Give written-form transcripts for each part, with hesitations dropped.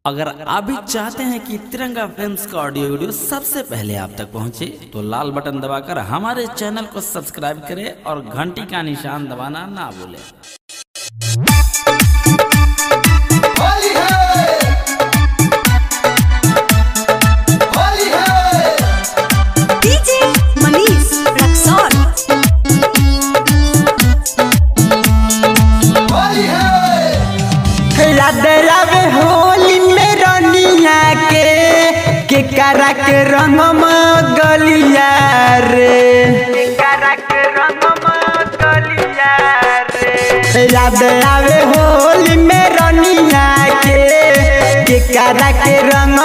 अगर आप भी चाहते हैं कि तिरंगा फिल्म्स का ऑडियो वीडियो सबसे पहले आप तक पहुंचे, तो लाल बटन दबाकर हमारे चैनल को सब्सक्राइब करें और घंटी का निशान दबाना ना भूलें। होली में रनिया के करा के रंग गलिया रे, करा के रंग गलिया रे। याद आवे होली में रनिया के करा के रंग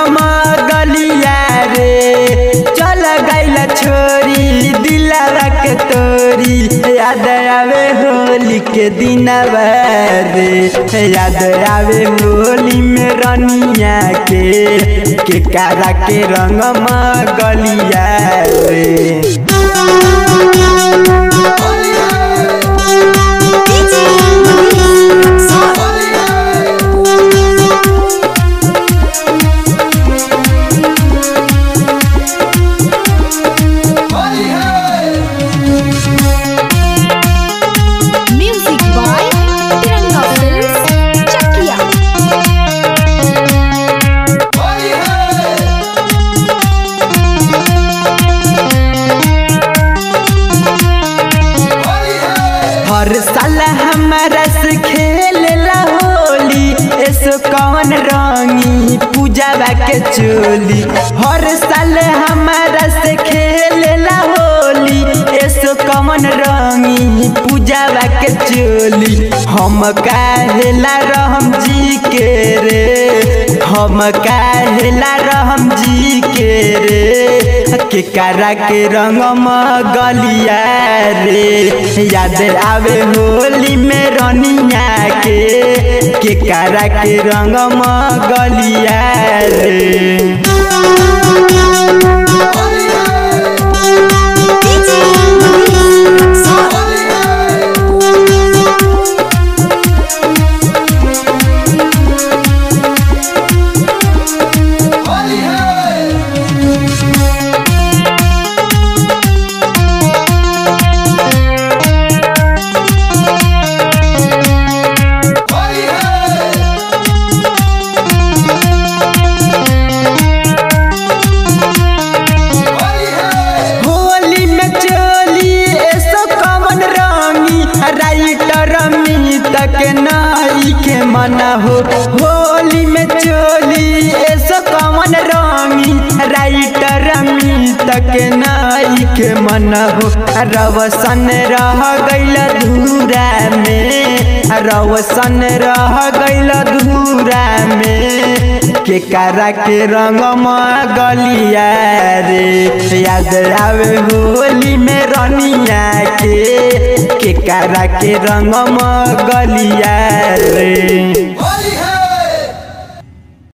गलिया रे। चल गइल छोरी दिलवा के तोरी, याद आवे होली के दिन रे। याद आवे होली में रनिया के कारा के रंग गलिया रे। हर साल हमारा से खेलेला होली, ऐसो कौन रंगी पूजावा के चोली। हर साल हमारा से खेलेला होली, ऐसो कौन रंगी पूजावा के चोली। हम काहेला रहम जी के रे, हम काहेला रहम जी के रे। के करा के रंग गलिया रे। याद आवे होली में रनिया के करा के रंग गलिया रे। के नाई के मना हो होली में चोली, ऐसो कौन रंगी राइटर अमित के नाई के मना हो। रवसन रह गइल धूरा में, रवसन रह गइल धूरा में। के करा के रंग गलिया रे। याद आवे होली में रनिया के करा के रंग गलिया रे।